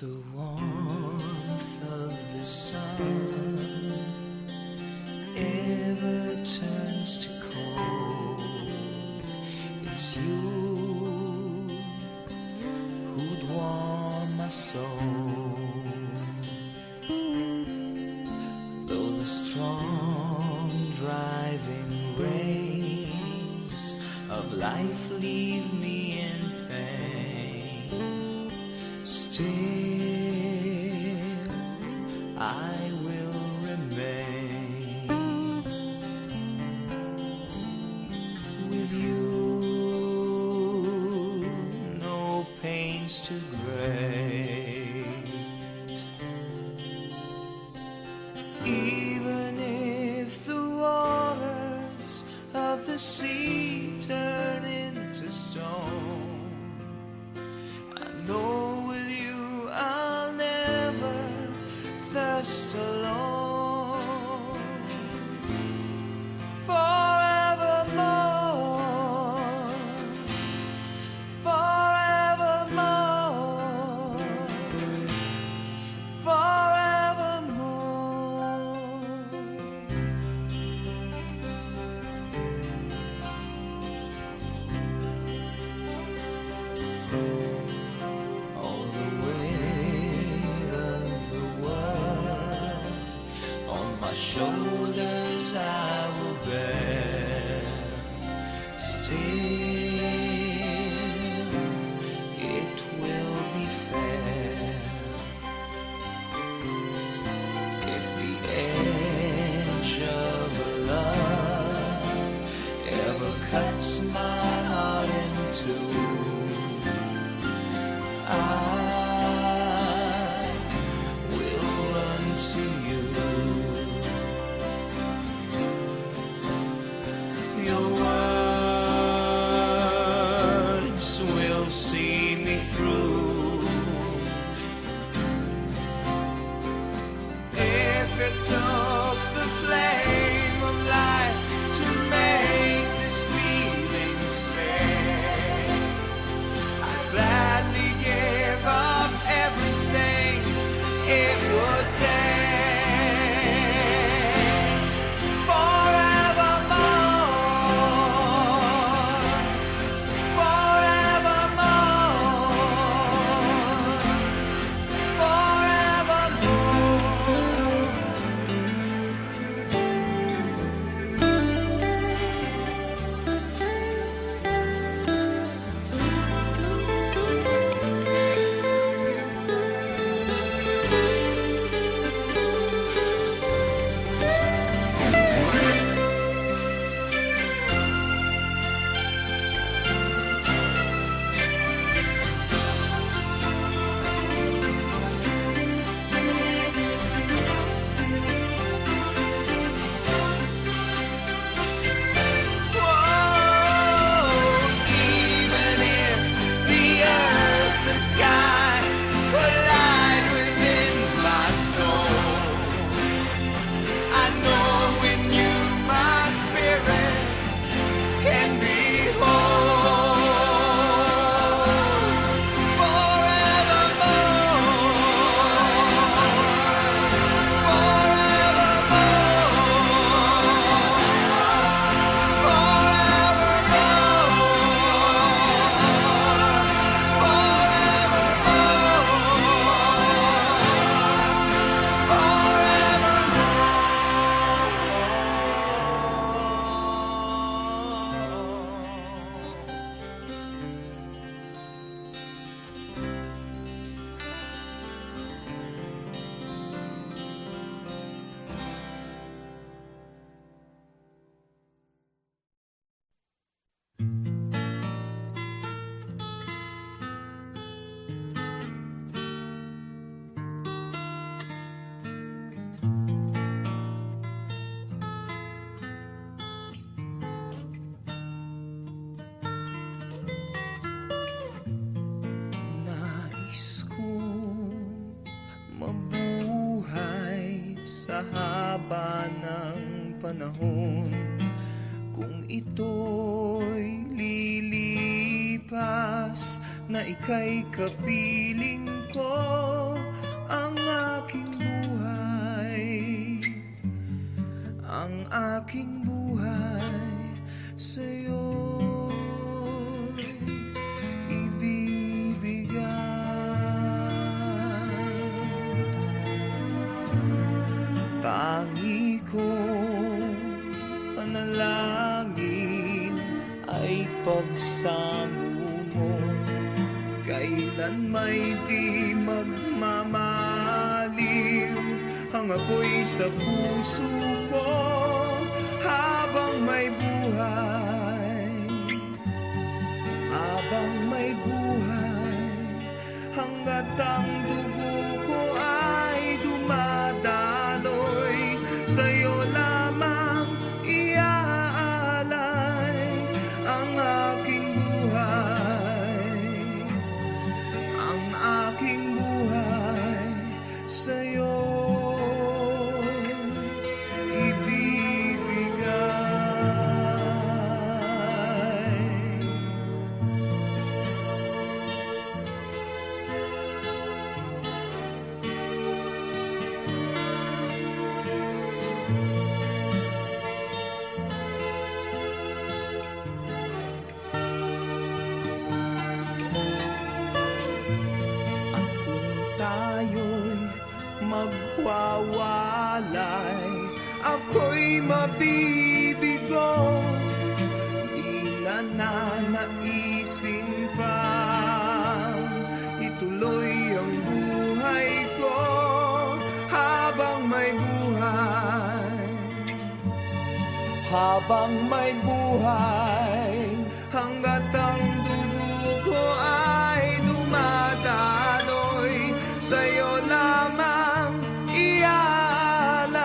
the warmth of the sun ever turns to cold, it's you who'd warm my soul. Though the strong driving rains of life leave me in pain, still I will remain with you. No pains too great, even if the waters of the sea turn into stone. I know with you I'll never thirst alone. Forevermore, forevermore, forevermore. All the weight of the world on my shoulders I will bear. Still, it will be fair if the edge of love ever cuts my heart in two. I will run to you. Your words will see me through. If it took the flame of life to make this feeling stay, I'd gladly give up everything it would take. Forevermore, even if the earth and sky collide within my soul, I know in you my spirit can be whole. Nais kong mabuhay sa haba ng panahon, kung ito'y lilipas na ika'y kapiling ko ang aking buhay, ang aking buhay sa'yo ibibigay. Tangi kong panalangin ay pagsamo mo, kailan may di magmamaliw ang apoy sa puso ko. Habang may buhay, habang may buhay, hanggat ang dugo ko ay dumadaloy, sa'yo lamang iaalay ang aking buhay, ang aking buhay sa'yo magwawalay, ako'y mabibigo, di na nanaisin pa ituloy ang buhay ko. Habang may buhay, habang may buhay, hanggat ang dugo ko ay dumadaloy, sa'yo lamang iaalay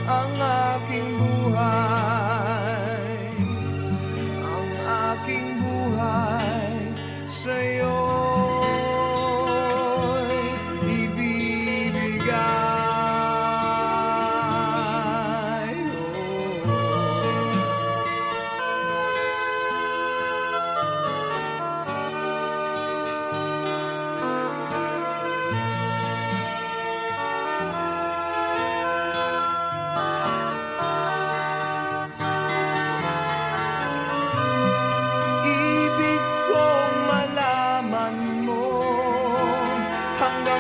ang aking buhay, ang aking buhay sa'yo'y ibibigay.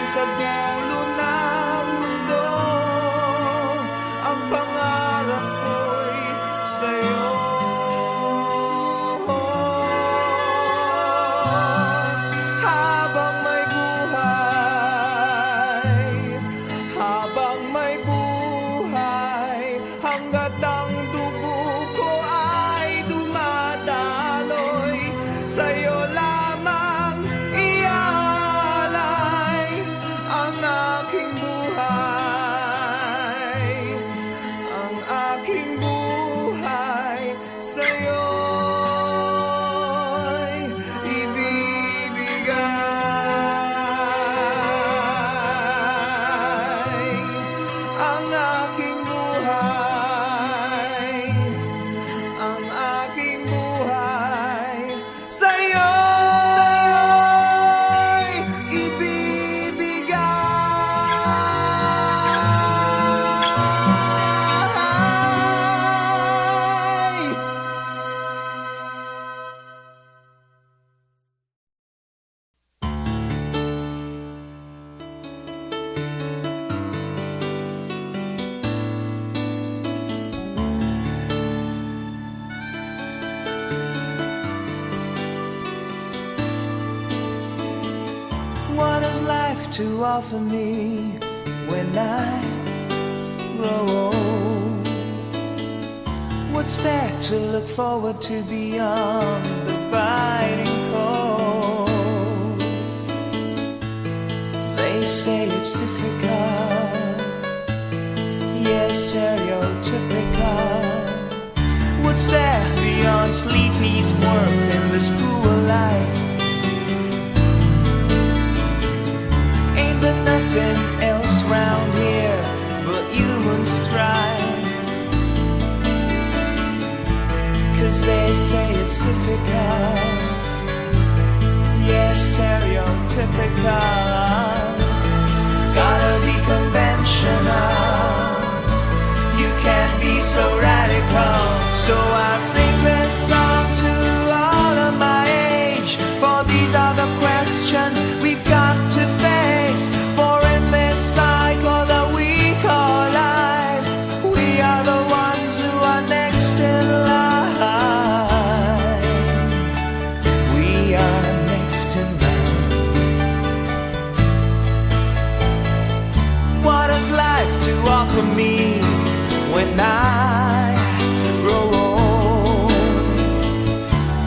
Sa dulo ng mundo, ang pangarap ko'y sa'yo. Habang may buhay, habang may buhay, hanggat ang dugo ko ay dumadaloy, sa'yo lamang iaalay ang aking buhay, ang aking buhay sa'yo'y ibibigay. Ang aking buhay, ang aking buhay sa'yo'y ibibigay. What has life to offer me when I grow old? What's there to look forward to beyond the biting cold? They say it's difficult, yes, stereotypical. What's there beyond sleep, eat, work, and this cruel life? Ain't there nothing else round here but human strife? 'Cause they say it's difficult, yes, stereotypical. stereotypical. Gotta be conventional. You can't be so radical. So I sing this song to all of my age, for these are the questions we've got to face. For in this cycle that we call life, we are the ones who are next in line. We are next in line. What has life to offer me when I grow old?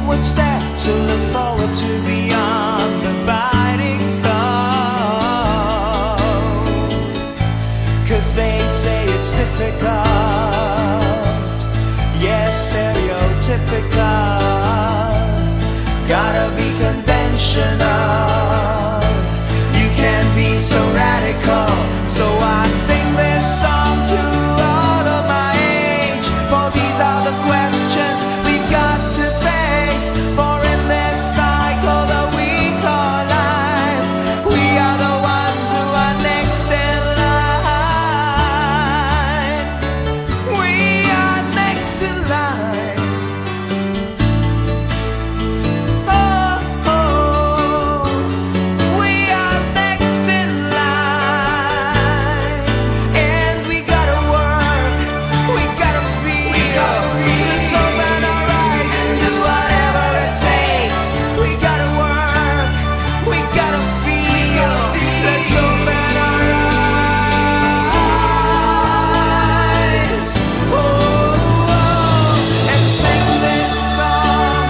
What's there to look forward to beyond the biting cold? 'Cause they say it's difficult, yes, stereotypical. Gotta be conventional. You can't be so radical. So I sing this song to all of my age, for these are the questions we've got to face. For in this cycle that we call life, we are the ones who are next in line. We are next in line. Oh, oh, we are next in line. And we gotta work, we gotta feel. Let's open our eyes and do whatever it takes. We gotta work, we gotta feel. Let's open our eyes. Oh, and sing this song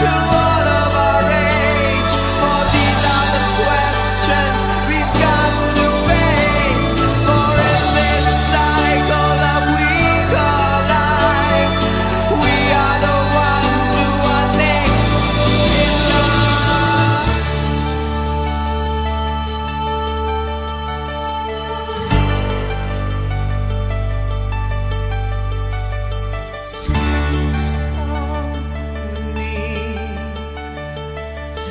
to all of our age, for these are the questions we've got to face. For in this cycle that we call life, we are the ones who are next in line. Sing this song with me.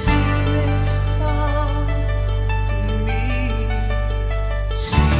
Sing this song with me. Sing.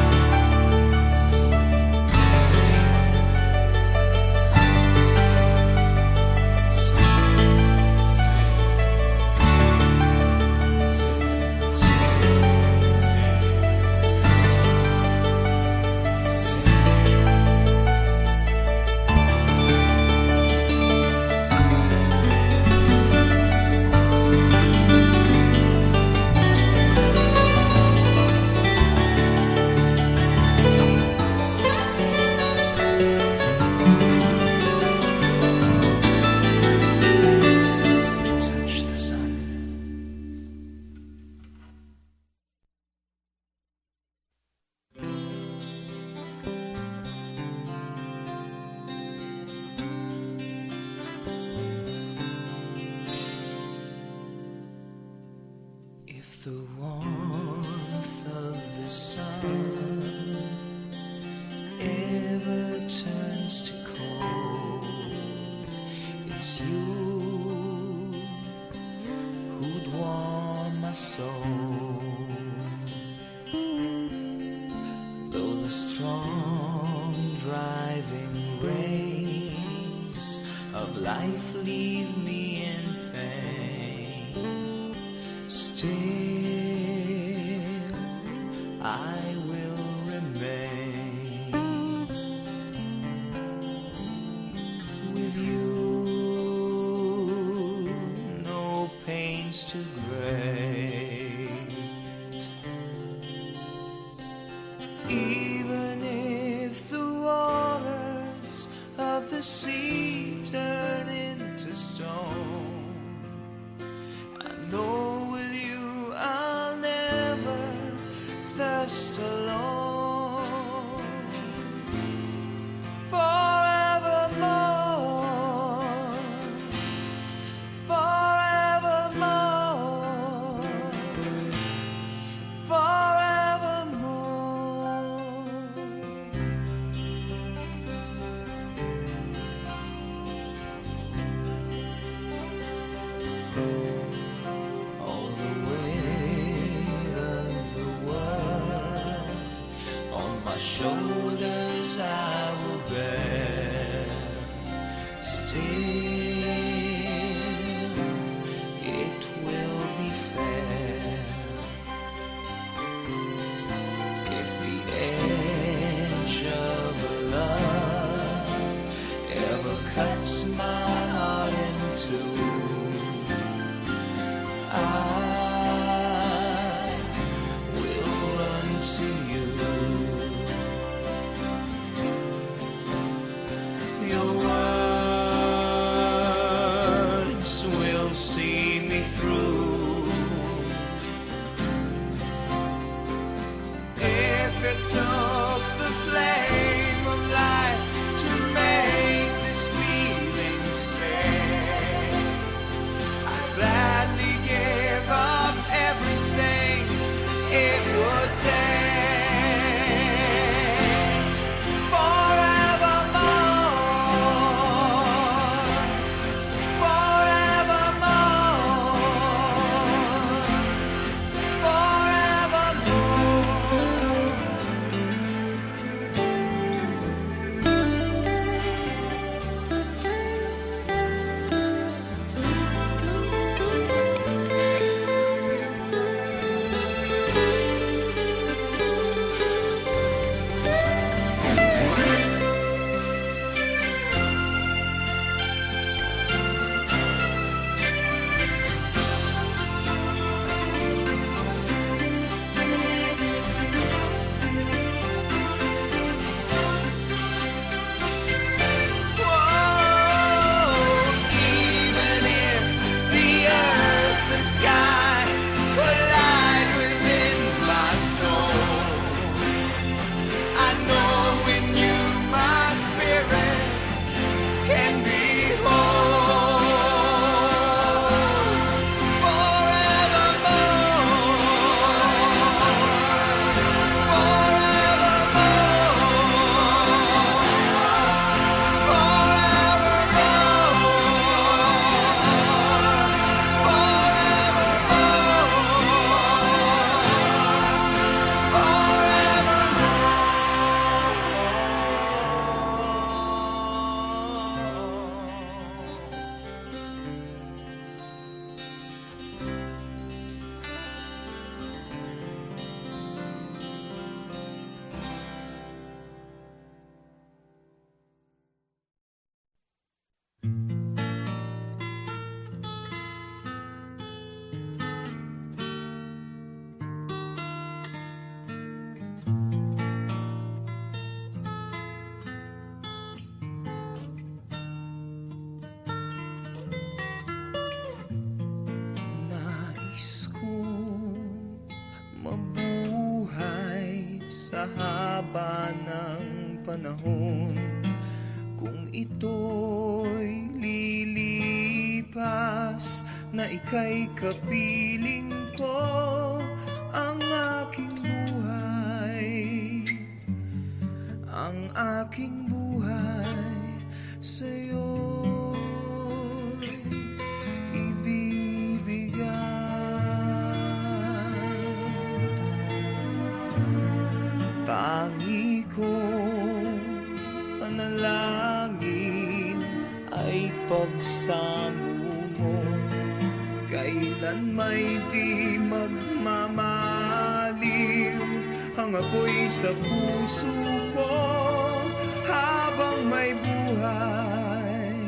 Touch the sun. If the warmth of the sun ever turns to cold, it's you who'd warm my soul. Though the strong driving rays of life leave me in pain, still I will remain with you. No pains too great, even if the waters of the sea turn into stone. I know with you I'll never thirst alone. Forevermore, forevermore, forevermore. shoulders I will bear. Still, it will be fair if the edge of love ever cuts my heart in two. I will run to you. Your words will see me through. If it took the flame of life to make this feeling stay, I'd gladly give up everything it would take. Forevermore, even if the earth and sky collide within my soul, I know in you my spirit can be whole. Nais kong mabuhay sa haba ng panahon. Kung ito'y lilipas, na ika'y kapiling ko, ang aking buhay, ang aking buhay sa'yo'y ibibigay. Tangi kong panalangin ay pagsamo mo, kailan may di magmamaliw ang apoy sa puso ko habang may buhay,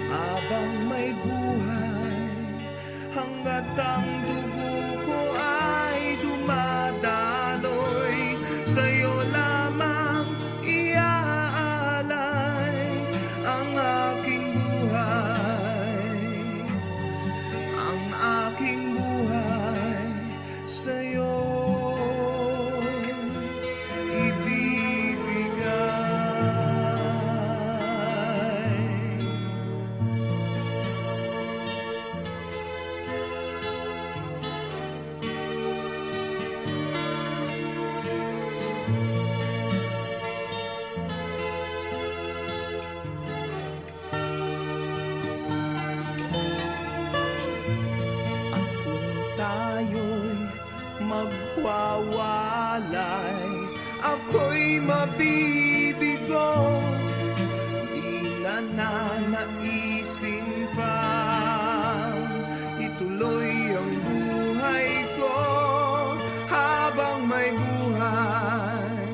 habang may buhay, hanggat ang dugo ko ay dumadaloy, sa'yo lamang iaalay ang aking buhay, ang aking buhay sa'yo ibibigay. mabibigo, di na nanaisin pa ituloy ang buhay ko habang may buhay.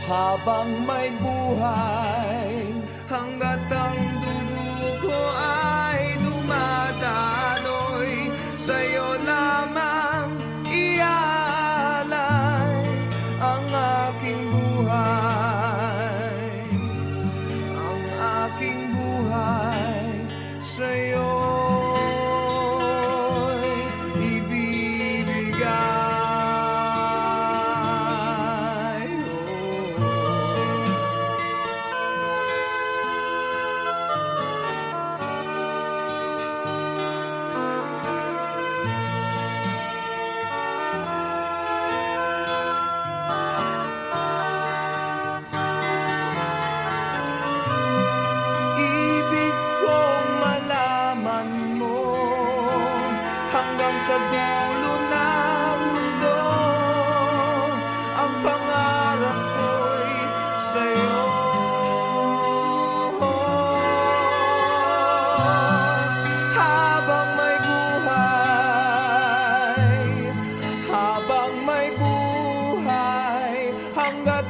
Habang may buhay, hanggat ang dugo ko ay dumadaloy, sa'yo lamang iaalay ang aking buhay, ang aking buhay sa'yo'y ibibigay. Sa dulo ng mundo, ang pangarap ko'y sa'yo. Habang may buhay, habang may buhay, hanggat